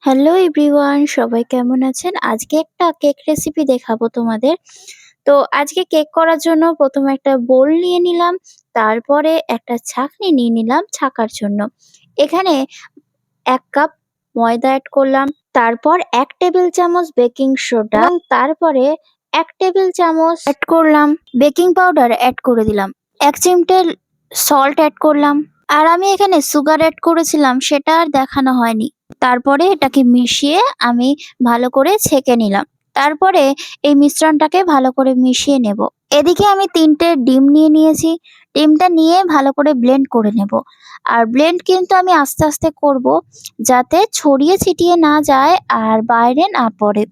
Hello everyone, সবাই কেমন আছেন? আজকে একটা কেক রেসিপি দেখাবো তোমাদের। তো আজকে কেক করার জন্য ১ম এ একটা বোল নিয়ে নিলাম, তারপরে একটা ছাঁকনি নিয়ে নিলাম ছাঁকার জন্য। এখানে ১ কাপ ময়দা এড করলাম, তারপর ১ টেবিল চামচ বেকিং সোডা এবং তারপরে ১ টেবিল চামচ এড করলাম বেকিং পাউডার এড করে দিলাম। ১ চিমটে সল্ট এড করলাম। আর আমি এখানে সুগার এড করেছিলাম সেটা আর দেখানো হয়নি। তারপরে এটাকে মিশিয়ে আমি ভালো করে ছেঁকে নিলাম। তারপরে এই মিশ্রণটাকে ভালো করে মিশিয়ে নেব। এদিকে আমি ৩ টে ডিম নিয়ে নিয়েছি। ডিমটা নিয়ে ভালো করে ব্লেন্ড করে নেব। আর ব্লেন্ড কিন্তু আমি আস্তে, আস্তে করব যাতে ছড়িয়ে ছিটিয়ে না যায় আর বাইরে না পড়ে।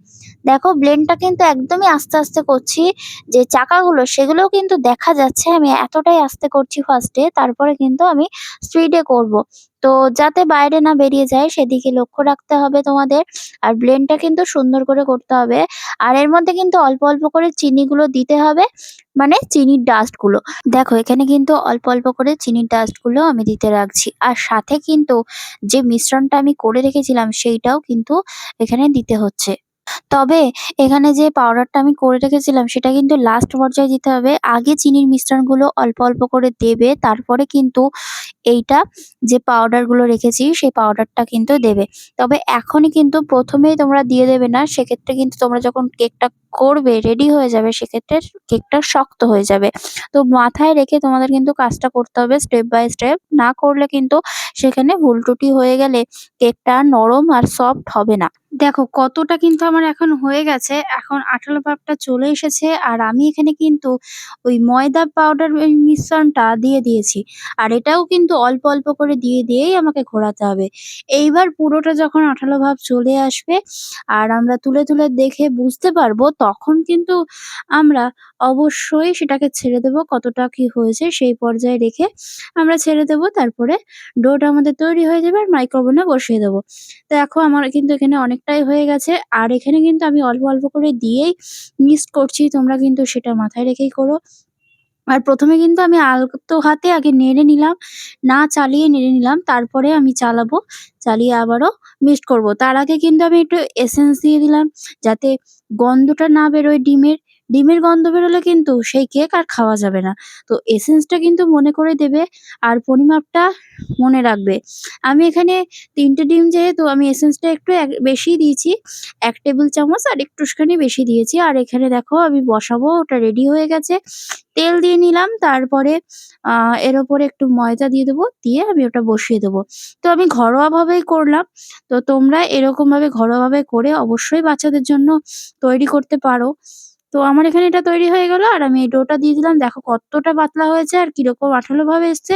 দেখো ব্লেন্ডটা কিন্তু একদমই আস্তে, আস্তে করছি। যে চাকাগুলো সেগুলোও কিন্তু দেখা যাচ্ছে। আমি এতটাই আস্তে করছি ফার্স্টে, তারপরে কিন্তু আমি স্পিডে করব। তো যাতে বাইরে না বেরিয়ে যায় সেদিকে লক্ষ্য রাখতে হবে তোমাদের। আর ব্লেন্ডটা কিন্তু সুন্দর করে করতে হবে। আর এর মধ্যে কিন্তু অল্প, অল্প করে চিনিগুলো দিতে হবে। মানে চিনির ডাস্টগুলো। দেখো এখানে কিন্তু অল্প, অল্প করে চিনির ডাস্টগুলো আমি দিতে রাখছি। আর সাথে কিন্তু যে মিশ্রণটা আমি করে রেখেছিলাম সেইটাও কিন্তু এখানে দিতে হচ্ছে। তবে এখানে যে পাউডারটা আমি করে রেখেছিলাম সেটা কিন্তু লাস্ট পর্যায়ে দিতে হবে। আগে চিনির মিশ্রণগুলো অল্প, অল্প করে দেবে। তারপরে কিন্তু এইটা যে পাউডারগুলো রেখেছি সেই পাউডারটা কিন্তু দেবে। তবে এখনই কিন্তু ১ম এই তোমরা দিয়ে দেবে না। সেক্ষেত্রে কিন্তু তোমরা যখন কেকটা করবে, রেডি হয়ে যাবে সেক্ষেত্রে কেকটা শক্ত হয়ে যাবে। তো মাথায় রেখে তোমাদের কিন্তু কাজটা করতে হবে স্টেপ বাই স্টেপ। না করলে কিন্তু সেখানে ভুল ত্রুটি হয়ে গেলে কেকটা নরম আর সফট হবে না। দেখো কতটা কিন্তু আমার এখন হয়ে গেছে। এখন আঠালো ভাবটা চলে এসেছে। আর আমি এখানে কিন্তু ওই ময়দা পাউডার ওই মিশ্রণটা দিয়ে দিয়েছি। আর এটাও কিন্তু অল্প, অল্প করে দিয়ে দিয়েই আমাকে ঘোরাতে হবে। এইবার পুরোটা যখন আঠালো ভাব চলে আসবে আর আমরা তুলে, তুলে দেখে বুঝতে পারবো, তখন কিন্তু আমরা অবশ্যই সেটাকে ছেড়ে দেবো। কতটা কি হয়েছে সেই পর্যায়ে রেখে আমরা ছেড়ে দেবো। তারপরে ডোটা আমাদের তৈরি হয়ে যাবে আর মাইক্রো ওভেনে বসিয়ে দেবো। দেখো আমার কিন্তু এখানে অনেকটাই হয়ে গেছে। আর এখানে কিন্তু আমি অল্প, অল্প করে দিয়েই মিক্সড করছি। তোমরা কিন্তু সেটা মাথায় রেখেই করো। আর ১ম এ কিন্তু আমি আলতো হাতে আগে নেড়ে নিলাম। না চালিয়ে নেড়ে নিলাম। তারপরে আমি চালাবো। চালিয়ে আবারও মিক্সড করব। তার আগে কিন্তু আমি একটু এসেন্স দিয়ে দিলাম যাতে গন্ধটা না বেরোয় ডিমের। ডিমের গন্ধ বেরোলে কিন্তু সেই কেক আর খাওয়া যাবে না। তো এসেন্সটা কিন্তু মনে করে দেবে আর পরিমাপটা মনে রাখবে। আমি এখানে ৩ টে ডিম যেহেতু আমি এসেন্সটা একটু বেশিই দিয়েছি। ১ টেবিল চামচ আর একটুখানি বেশি দিয়েছি। আর এখানে দেখো আমি বসাবো, ওটা রেডি হয়ে গেছে। তেল দিয়ে নিলাম। তারপরে আ এর ওপরে একটু ময়দা দিয়ে দেবো। দিয়ে আমি ওটা বসিয়ে দেবো। তো আমি ঘরোয়াভাবেই করলাম। তো তোমরা এরকমভাবে ঘরোয়াভাবে করে অবশ্যই বাচ্চাদের জন্য তৈরি করতে পারো। তো আমার এখানে এটা তৈরি হয়ে গেল। আর আমি এই ডোটা দিয়ে দিলাম। দেখো কতটা পাতলা হয়েছে আর কিরকম আঠালো ভাব এসছে।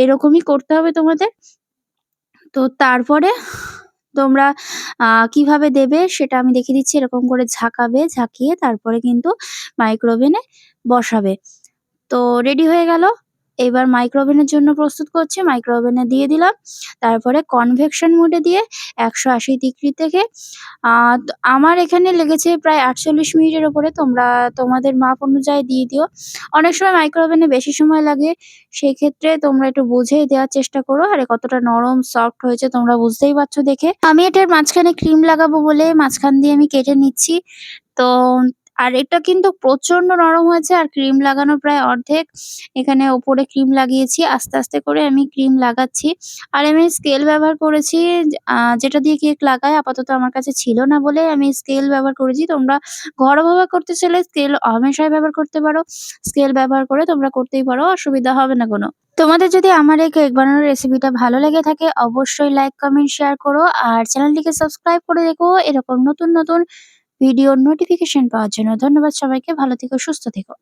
এরকমই করতে হবে তোমাদের। তো তারপরে তোমরা কিভাবে দেবে সেটা আমি দেখিয়ে দিচ্ছি। এরকম করে ঝাঁকাবে, ঝাঁকিয়ে তারপরে কিন্তু মাইক্রো ওভেনে বসাবে। তো রেডি হয়ে গেল। এবার মাইক্রো ওভেনের জন্য প্রস্তুত করছি। মাইক্রো ওভেনে দিয়ে দিলাম। তারপরে কনভেকশন মোডে দিয়ে ১৮০ ডিগ্রি থেকে আ আমার এখানে লেগেছে প্রায় ৪৮ মিনিটের উপরে। তোমরা তোমাদের মাপ অনুযায়ী দিয়ে দিও। অনেক সময় মাইক্রো ওভেনে বেশি সময় লাগে। সেক্ষেত্রে তোমরা একটু বুঝেই দেওয়ার চেষ্টা করো। আর এ কতটা নরম সফট হয়েছে তোমরা বুঝতেই পারছো দেখে। আমি এটার মাঝখানে ক্রিম লাগাবো বলে মাঝখান দিয়ে আমি কেটে নিচ্ছি। তো আর এটা কিন্তু প্রচন্ড নরম হয়েছে আর ক্রিম লাগানো প্রায় অর্ধেক। এখানে ওপরে ক্রিম লাগিয়েছি। আস্তে, আস্তে করে আমি ক্রিম লাগাচ্ছি। আর আমি স্কেল ব্যবহার করেছি। যেটা দিয়ে কেক লাগায় আপাতত আমার কাছে ছিল না বলে আমি স্কেল ব্যবহার করেছি। তোমরা ঘরোয়াভাবে করতে চাইলে স্কেল হামেশাই ব্যবহার করতে পারো। স্কেল ব্যবহার করে তোমরা করতেই পারো, অসুবিধা হবে না কোনো। তোমাদের যদি আমার এই কেক বানানোর রেসিপিটা ভালো লেগে থাকে অবশ্যই লাইক, কমেন্ট, শেয়ার করো। আর চ্যানেলটিকে সাবস্ক্রাইব করে রেখো এরকম নতুন, নতুন ভিডিওর নোটিফিকেশন পাওয়ার জন্য। ধন্যবাদ সবাইকে। ভালো থেকো, সুস্থ থেকো।